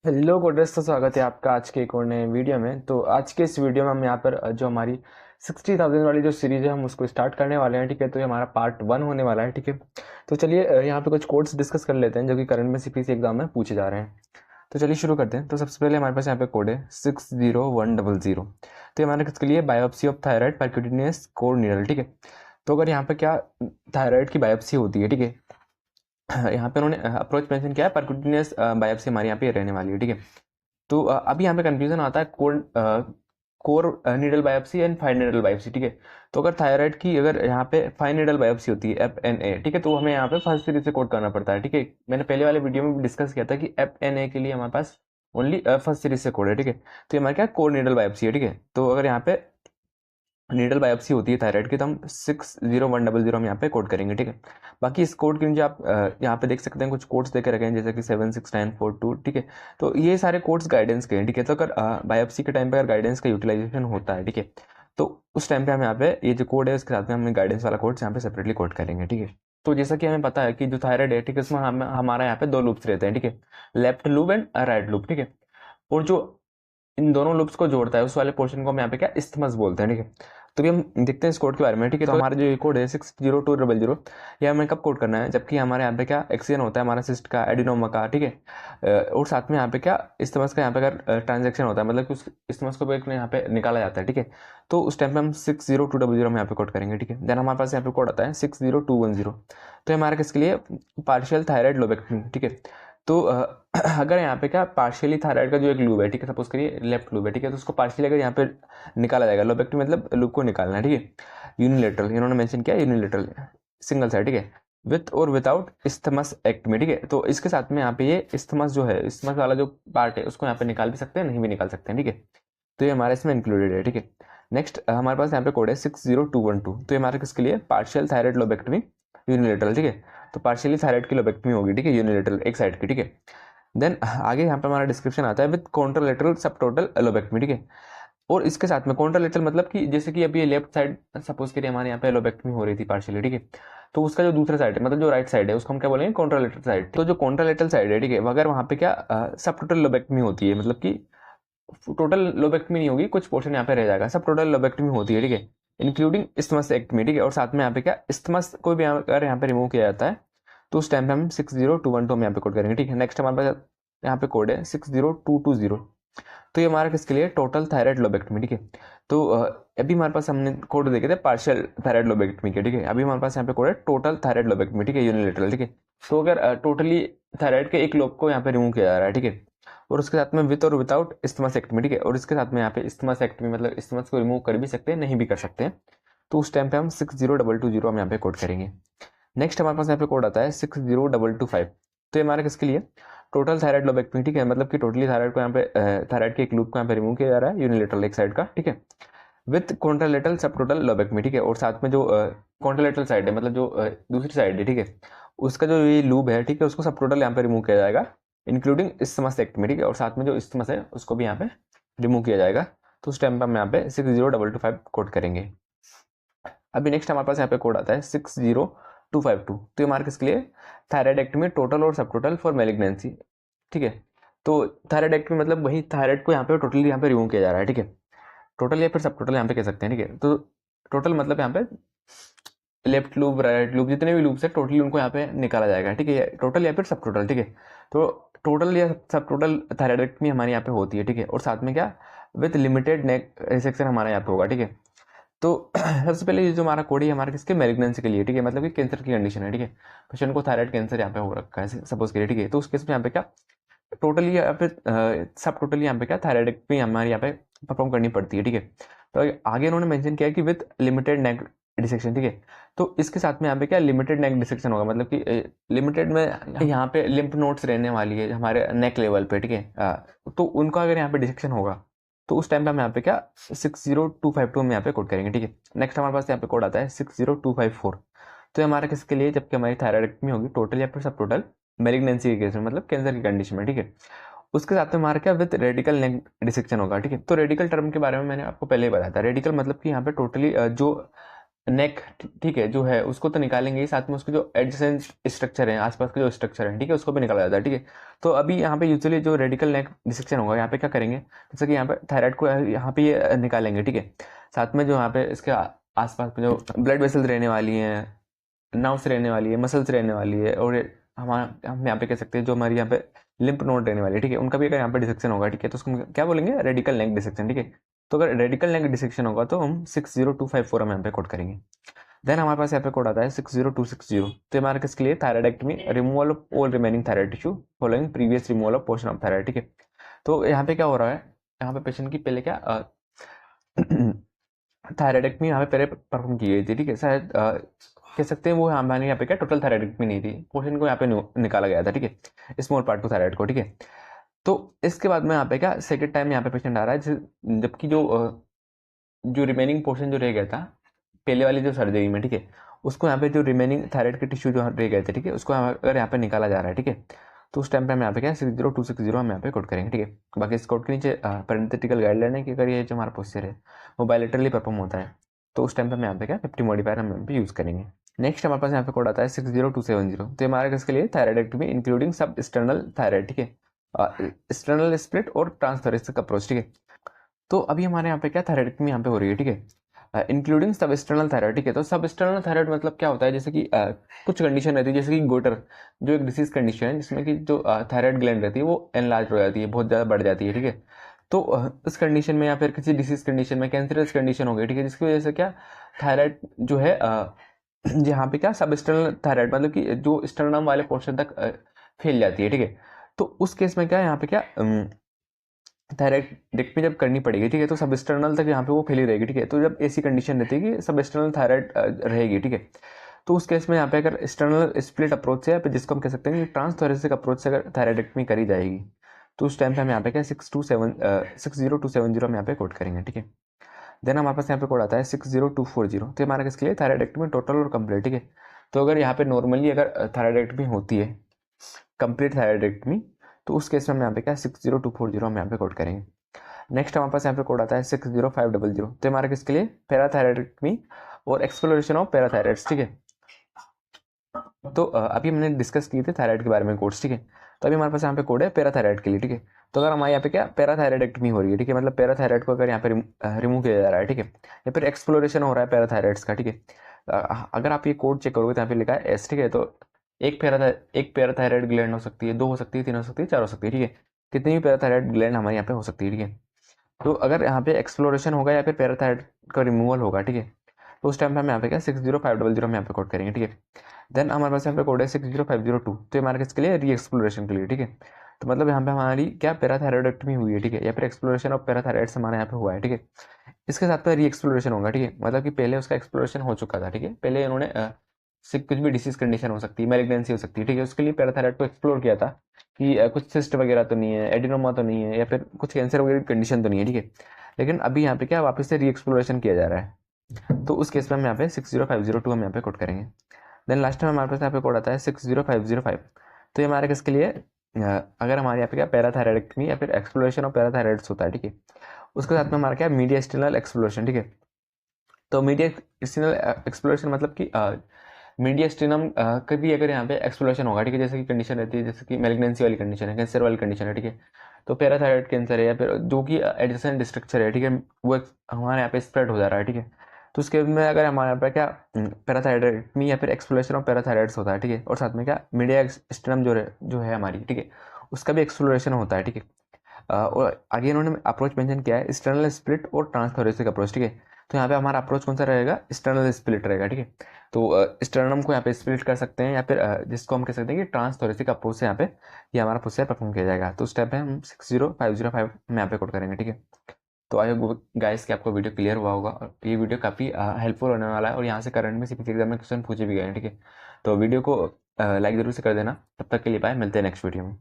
Hello coders, तो स्वागत है आपका आज के एक और नए वीडियो में। तो आज के इस वीडियो में हम यहाँ पर जो हमारी 60,000 वाली जो सीरीज है हम उसको स्टार्ट करने वाले हैं। ठीक है, तो ये हमारा पार्ट 1 होने वाला है। ठीक है, तो चलिए यहाँ पे कुछ कोड्स डिस्कस कर लेते हैं जो कि करंट में सीपीसी एग्जाम में पूछे जा रहे हैं। तो चलिए शुरू करते हैं। तो सबसे पहले हमारे पास यहाँ पे कोड है 60100। तो ये हमारे किसके लिए, biopsy of thyroid percutaneous core needle. ठीक है, तो अगर यहाँ पे क्या थायराइड की बायोप्सी होती है, ठीक है, यहाँ पे उन्होंने अप्रोच मेंशन किया है, परक्यूटेनियस बायोप्सी हमारे यहाँ पे रहने वाली है। ठीक है, तो अभी यहाँ पे कंफ्यूजन आता है core needle biopsy and fine needle biopsy. ठीक है, तो अगर थायराइड की अगर यहाँ पे फाइन नीडल बायोप्सी होती है FNA, ठीक है, तो हमें यहाँ पे फर्स्ट सीरीज से कोड करना पड़ता है। ठीक है, मैंने पहले वाले वीडियो में भी डिस्कस किया था कि FNA के लिए हमारे पास ओनली फर्स्ट सीरीज से कोड है। ठीक है, तो ये हमारे क्या कोर नीडल बायोप्सी है। ठीक है, तो अगर यहाँ पे नीडल बायोप्सी होती है थायराइड की तो हम 60100 हम यहाँ पे कोड करेंगे। ठीक है, बाकी इस कोड के नीचे आप यहाँ पे देख सकते हैं कुछ कोड्स देके रखे हैं जैसे कि 76942। ठीक है, तो ये सारे कोड्स गाइडेंस के हैं। ठीक है, तो अगर बायोप्सी के टाइम पे अगर गाइडेंस का यूटिलाइजेशन होता है, ठीक है, तो उस टाइम पे हम यहाँ पे ये जो कोड है उसके साथ में हमने गाइडेंस वाला कोड यहाँ पे सेपरेटली कोड करेंगे। ठीक है, तो जैसा कि हमें पता है कि जो थायराइड है, ठीक है, उसमें हमारा यहाँ पे दो लूप्स रहते हैं। ठीक है, left loop and right loop. ठीक है, और जो इन दोनों लूप्स को जोड़ता है उस वाले पोर्शन को हम यहाँ पे क्या इस्थमस बोलते हैं। ठीक है, तो भी हम देखते हैं इस कोड के बारे में। ठीक है, तो हमारा जो ये कोड है 60200, ये हमें कब कोड करना है, जबकि हमारे यहाँ पे क्या एक्सीजन होता है हमारा सिस्ट का, एडिनोमा का। ठीक है, और साथ में यहाँ पे क्या इस्थमस का यहाँ पे अगर ट्रांजेक्शन होता है, मतलब कि उस इस्थमस को यहाँ पे निकाला जाता है। ठीक है, तो उस टाइम पे हम 60200 हम यहाँ पे कोड करेंगे। ठीक है, देन हमारे पास यहाँ पे कोड आता है 60210। तो ये हमारा किसके लिए, पार्शियल थायराइड लोबेक्टमी। ठीक है, तो अगर यहाँ पे क्या पार्शियली थायराइड का जो एक लूब है, ठीक है, सपोज करिए लेफ्ट लूब है, ठीक है, तो उसको पार्शियली अगर यहाँ पे निकाला जाएगा, लोबेक्टमी मतलब लूब को निकालना है। ठीक है, यूनिलेटरल इन्होंने मेंशन किया, यूनिलेटरल सिंगल साइड। ठीक है, विथ और विदाउट इस्थमस एक्टमी। ठीक है, तो इसके साथ में यहाँ पे ये इस्थमस जो है, इस्थमस वाला जो पार्ट है उसको यहाँ पे निकाल भी सकते हैं, नहीं भी निकाल सकते हैं। ठीक है, तो ये हमारे इसमें इंक्लूडेड है। ठीक है, नेक्स्ट हमारे पास यहाँ पे कोड है 60212। तो ये हमारे किसके लिए, पार्शियल थायराइड लोबेक्टमी यूनिलेटरल। ठीक है, तो पार्शियली थायराइड की लोबेक्टमी होगी। ठीक है, यूनिलेटरल एक साइड की। ठीक है, देन आगे यहाँ पे हमारा डिस्क्रिप्शन आता है विद कॉन्ट्रालेटरल सबटोटल लोबेक्टमी। ठीक है, और इसके साथ में कॉन्ट्रालेटरल मतलब कि जैसे कि अभी ये लेफ्ट साइड सपोज करिए हमारे यहाँ पे लोबेक्टमी हो रही थी पार्शियली। ठीक है, तो उसका जो दूसरा साइड है, मतलब जो राइट साइड है, उसको हम क्या बोलेंगे, कॉन्ट्रालेटरल साइड। तो जो कॉन्ट्रालेटरल साइड है, ठीक है, अगर वहाँ पे क्या सबटोटल लोबेक्टमी होती है, मतलब कि टोटल लोबेक्टमी नहीं होगी, कुछ पोर्शन यहाँ पे रह जाएगा, सब टोटल लोबेक्टमी होती है। ठीक है, इंक्लूडिंग इस्थमस एक्टमी। ठीक है, और साथ में यहाँ पे क्या इस्थमस कोई भी अगर यहाँ पे रिमूव किया जाता है तो उस टाइम पे हम 60212 हम यहाँ पे कोड करेंगे। ठीक है, नेक्स्ट हमारे पास यहाँ पे कोड है 60220। तो ये हमारा किसके लिए, टोटल थायराइड लोबेक्टमी। ठीक है, तो अभी हमारे पास हमने कोड देखे थे पार्शियल थायराइड लोबेक्टमी के। ठीक है, अभी हमारे पास यहाँ पे कोड है टोटल थायराइड लोबेक्टमी। ठीक है, यूनिलेटरल। ठीक है, तो अगर टोटली थायराइड के एक लोब को यहाँ पे रिमूव किया जा रहा है, ठीक है, और उसके साथ में विथ और विदाउट इस्थमस एक्टमी। ठीक है, और इसके साथ में यहाँ पे इस्थमस एक्टमी मतलब इस्थमस को रिमूव कर भी सकते हैं, नहीं भी कर सकते हैं, तो उस टाइम पे हम 60220 हम यहाँ पे कोड करेंगे। नेक्स्ट हमारे पास यहाँ पे कोड आता है 60225। तो ये हमारे किसके लिए, टोटल थायराइड लोबेक्टमी। ठीक है, मतलब कि टोटली थायराइड को यहाँ पे थायराइड के एक लूप को यहाँ पे रिमूव किया जा रहा है, यूनिलेटरल एक साइड का। ठीक है, विथ कॉन्ट्रालेटरल सब टोटल लोबेक्टमी। ठीक है, और साथ में जो कॉन्ट्रालेटरल साइड है, मतलब जो दूसरी साइड है, ठीक है, उसका जो ये लूब है, ठीक है, उसको सब टोटल यहाँ पे रिमूव किया जाएगा, इंक्लूडिंग इस्थमस एक्टमी। ठीक है, और साथ में जो इस्थमस है उसको भी यहाँ पे रिमूव किया जाएगा, तो उस टाइम पे हम यहाँ पे 60225 कोड करेंगे। अभी नेक्स्ट हमारे पास यहाँ पे कोड आता है 60252। तो ये हमारे किसके लिए, थायराइड एक्टमी टोटल और सब टोटल फॉर मेलिग्नेंसी। ठीक है, तो थायराइड एक्टमी मतलब वही थायराइड को यहाँ पे टोटली यहाँ पे रिमूव किया जा रहा है। ठीक है, टोटल या फिर सब टोटल यहाँ पे कह सकते हैं। ठीक है, तो टोटल मतलब यहाँ पे लेफ्ट लूप राइट लूप जितने भी लूप्स है टोटली उनको यहाँ पे निकाला जाएगा। ठीक है, टोटल या फिर सब टोटल। ठीक है, तो टोटल या सब टोटल थायराइडेक्टमी हमारे यहाँ पे होती है। ठीक है, और साथ में क्या विथ लिमिटेड नेक रिसेक्शन हमारा यहाँ पे होगा। ठीक है, तो सबसे पहले ये जो हमारा कोड है हमारे किसके, मेलिग्नेंसी के लिए। ठीक है, मतलब कि कैंसर की कंडीशन है। ठीक है, पेशेंट को थायराइड कैंसर यहाँ पे हो रखा है सपोज करिए। ठीक है, तो उस केस में यहाँ पे क्या टोटली या फिर सब टोटली यहाँ पे क्या थायराइडेक्टमी हमारे यहाँ पे परफॉर्म करनी पड़ती है। ठीक है, तो आगे इन्होंने मेंशन किया कि विथ लिमिटेड नेक डिसेक्शन। ठीक है, तो इसके साथ में यहाँ पे क्या लिमिटेड नेक डिसेक्शन होगा, मतलब कि लिमिटेड में यहाँ पे लिम्फ नोड्स रहने वाली है हमारे नेक लेवल पे। ठीक है, तो उनका अगर यहाँ पे डिसेक्शन होगा तो उस टाइम पे हम यहाँ पे क्या 60252 हम यहाँ पे कोड करेंगे। ठीक है, नेक्स्ट हमारे पास यहाँ पे कोड आता है 60254। तो ये हमारा किसके लिए, जबकि हमारी थायराइडेक्टमी होगी टोटल या फिर सब टोटल मेलिग्नेंसी के केस में, मतलब कैंसर की कंडीशन में। ठीक है, उसके साथ में हमारा क्या विद रेडिकल नेक डिसेक्शन होगा। ठीक है, तो रेडिकल टर्म के बारे में मैंने आपको पहले ही बताया था। रेडिकल मतलब कि यहाँ पे टोटली जो नेक, ठीक है, जो है उसको तो निकालेंगे ही, साथ में उसके जो एडजेसेंट स्ट्रक्चर है, आसपास के जो स्ट्रक्चर है, ठीक है, उसको भी निकाला जाता है, ठीक है। तो अभी यहाँ पे यूजुअली जो रेडिकल नेक डिसेक्शन होगा, यहाँ पे क्या करेंगे, जैसे कि यहाँ पे थायराइड को यहाँ पे ये निकालेंगे, ठीक है। साथ में जो यहाँ पे इसके आसपास में जो ब्लड वेसल्स रहने वाली हैं, नर्व्स रहने वाली है, मसल्स रहने वाली है, और हमारा हम यहाँ पे कह सकते हैं जो हमारी यहाँ पे लिम्फ नोड रहने वाली है, ठीक है, उनका भी अगर यहाँ पे डिसेक्शन होगा, ठीक है, तो उसको हम क्या बोलेंगे, रेडिकल नेक डिसेक्शन, ठीक है। तो अगर रेडिकल नेक डिसेक्शन होगा तो हम 60254 हम यहाँ पे कोड करेंगे। देन हमारे पास यहाँ पे कोड आता है 60260, तो हमारे किसके लिए, thyroidectomy, removal of all remaining thyroid tissue following previous removal of portion of thyroid, ठीक है। तो यहाँ पे क्या हो रहा है, यहाँ पे पेशेंट की पहले क्या थायराइडेक्टमी यहाँ पे पहले परफॉर्म की गई थी, ठीक है, शायद कह सकते हैं वो हमारे यहाँ पे क्या टोटल थायराइडेक्टमी नहीं थी, पोर्शन को यहाँ पे निकाला गया था, ठीक है, स्मॉल पार्ट को थायराइड को, ठीक है। तो इसके बाद में यहाँ पे क्या सेकेंड टाइम यहाँ पे पेशेंट आ रहा है, जबकि जो रिमेनिंग पोर्शन जो रह गया था पहले वाली जो सर्जरी में, ठीक है, उसको यहाँ पे जो रिमेनिंग थायराइड के टिश्यू जो रह गए थे, ठीक है, उसको अगर यहाँ पे निकाला जा रहा है, ठीक है, तो उस टाइम पे हम यहाँ पे क्या 60260 हम यहाँ पे कोड करेंगे, ठीक है। बाकी इस कोड के नीचे पैरेंथेटिकल गाइडलाइन है कि अगर ये जो हमारा पोस्चर है वो बायलेटरली परफॉर्म होता है, तो उस टाइम पे हम यहाँ पे क्या 50 मॉडिफायर हम यहाँ पे यूज़ करेंगे। नेक्स्ट हमारे पास यहाँ पे कोड आता है 60270, तो हमारे किसके लिए, थायराइडेक्टमी इंक्लूडिंग सब एक्सटर्नल थायराइड, ठीक है, एक्सटर्नल स्प्लिट और ट्रांसथोरेसिक अप्रोच, ठीक है। तो अभी हमारे यहाँ पे क्या थायराइडेक्टमी यहाँ पे हो रही है, ठीक है, इंक्लूडिंग सब एक्सटर्नल थायराइड, ठीक है। तो सब एक्सटर्नल थायराइड मतलब क्या होता है, जैसे कि कुछ कंडीशन रहती है, जैसे कि गोटर, जो एक डिसीज कंडीशन है जिसमें कि जो थायराइड ग्लैंड रहती है वो एनलार्ज हो जाती है, बहुत ज़्यादा बढ़ जाती है, ठीक है। तो इस कंडीशन में या फिर किसी डिसीज कंडीशन में, कैंसरस कंडीशन हो गई, ठीक है, जिसकी वजह से क्या थायराइड जो है यहाँ पे क्या सब एक्सटर्नल थायराइड मतलब कि जो स्टर्नम वाले पोर्शन तक फैल जाती है, ठीक है। तो उस केस में क्या यहाँ पे क्या थायराइडेक्टमी जब करनी पड़ेगी, ठीक है, तो सब एक्सटर्नल तक यहाँ पे वो फैली रहेगी, ठीक है। तो जब ऐसी कंडीशन रहती है कि सब एक्सटर्नल थायराइड रहेगी, ठीक है, तो उस केस में यहाँ पे अगर एक्सटर्नल स्प्लिट अप्रोच से या फिर जिसको हम कह सकते हैं कि ट्रांसथोरेसिक अप्रोच से अगर थायराइडेक्टमी करी जाएगी, तो उस टाइम पे हम यहाँ पे क्या 60270 हम यहाँ पे कोड करेंगे, ठीक है। देन हमारे पास यहाँ पे कोड आता है 60240, तो हमारा किसके लिए, थायराइडेक्टमी टोटल और कंप्लीट, ठीक है। तो अगर यहाँ पे नॉर्मली अगर थायराइडेक्टमी होती है, कंप्लीट थायराइडेक्टमी, तो उस केस में हम यहाँ पे क्या 60240 हम यहाँ पे कोड करेंगे। नेक्स्ट हमारे पास यहाँ पे कोड आता है 60500, तो हमारे किसके लिए, पैराथायराइडेक्टमी और एक्सप्लोरेशन ऑफ पैराथायराइड्स, ठीक है। तो अभी हमने डिस्कस किए थे थायराइड के बारे में कोड्स, ठीक है। तो अभी हमारे पास यहाँ पे कोड है पैराथायराइड के लिए, ठीक है। तो अगर हमारे यहाँ पे क्या पैराथायराइडेक्टमी हो रही है, ठीक है, मतलब पैराथायराइड को अगर यहाँ पे रिमूव किया जा रहा है, ठीक है, या फिर एक्सप्लोरेशन हो रहा है पैराथायराइड्स का, ठीक है। अगर आप ये कोड चेक करोगे तो यहाँ पे लिखा है एस, ठीक है। तो एक पैराथायराइड ग्लैंड हो सकती है, 2 हो सकती है, 3 हो सकती है, 4 हो सकती है, ठीक है। कितनी भी पैराथायराइड ग्लैंड हमारे यहाँ पे हो सकती है, ठीक है। तो अगर यहाँ पे एक्सप्लोरेशन होगा या फिर पैराथायराइड का रिमूवल होगा, ठीक है, तो उस टाइम पे हम यहाँ पे क्या 60500 हम यहाँ पे कोड करेंगे, ठीक है। देन हमारे पास यहाँ पे कोड है 60502, तो हमारे किसके लिए, री एक्सप्लोरेशन के लिए, ठीक है। तो मतलब यहाँ पे हमारी क्या पैराथायराइडेक्टमी हुई है, ठीक है, या फिर एक्सप्लोरेशन ऑफ पैराथायराइड्स हमारे यहाँ पे हुआ है, ठीक है। इसके साथ में री एक्सप्लोरेशन होगा, ठीक है, मतलब कि पहले उसका एक्सप्लोरेशन हो चुका था, ठीक है, पहले इन्होंने से कुछ भी डिसीज कंडीशन हो सकती है, मैलिग्नेंसी हो सकती है, ठीक है, उसके लिए पैराथायराइड को एक्सप्लोर किया था कि कुछ सिस्ट वगैरह तो नहीं है, एडिनोमा तो नहीं है, या फिर कुछ कैंसर वगैरह की कंडीशन तो नहीं है, ठीक है। लेकिन अभी यहाँ पे क्या वापस से री एक्सप्लोरेशन किया जा रहा है, तो उस केस में हम यहाँ पे 60502 हम यहाँ पे कोड करेंगे। देन लास्ट में हमारे पास यहाँ पे कोड आता है 60505, तो ये हमारे किसके लिए, अगर हमारे यहाँ पे क्या पैराथायराइडेक्टमी या फिर एक्सप्लोरेशन ऑफ पैराथायराइड्स होता है, ठीक है, उसके साथ में हमारा क्या मीडियास्टिनल एक्सप्लोरेशन, ठीक है। तो मीडियास्टिनल एक्सप्लोरेशन मतलब कि मीडियास्टिनम का भी अगर यहाँ पे एक्सप्लोरेशन होगा, ठीक है, जैसे कि कंडीशन रहती है, जैसे कि मैलिग्नेंसी वाली कंडीशन है, कैंसर वाली कंडीशन है, ठीक है, तो पैराथायराइड कैंसर है या फिर जो कि एडजेसेंट स्ट्रक्चर है, ठीक है, वो हमारे यहाँ पे स्प्रेड हो जा रहा है, ठीक है। तो उसके में अगर हमारे यहाँ पे क्या पैराथायराइडमी या फिर एक्सप्लोरेशन ऑफ पैराथायराइड्स होता है, ठीक है, और साथ में क्या मीडिया स्टिनम जो है हमारी, ठीक है, उसका भी एक्सप्लोरेशन होता है, ठीक है। और आगे इन्होंने अप्रोच मेंशन किया है एक्सटर्नल स्प्लिट और ट्रांसथोरेसिक अप्रोच, ठीक है। तो यहाँ पे हमारा अप्रोच कौन सा रहेगा, एक्सटर्नल स्प्लिट रहेगा, ठीक है। तो स्टर्नम को यहाँ पे स्प्लिट कर सकते हैं या फिर जिसको हम कह सकते हैं कि ट्रांसथोरेसिक अप्रोच से यहाँ पे ये हमारा प्रोसेस परफॉर्म किया जाएगा। तो उस टाइप पे हम 60505 में यहाँ पे कोड करेंगे, ठीक है। तो आई होप गाइस कि आपको वीडियो क्लियर हुआ होगा, और ये वीडियो काफ़ी हेल्पफुल होने वाला है, और यहाँ से करंट में सीपीसी एग्जाम में क्वेश्चन पूछे भी गए हैं, ठीक है। तो वीडियो को लाइक जरूर से कर देना। तब तक के लिए बाय, मिलते हैं नेक्स्ट वीडियो में।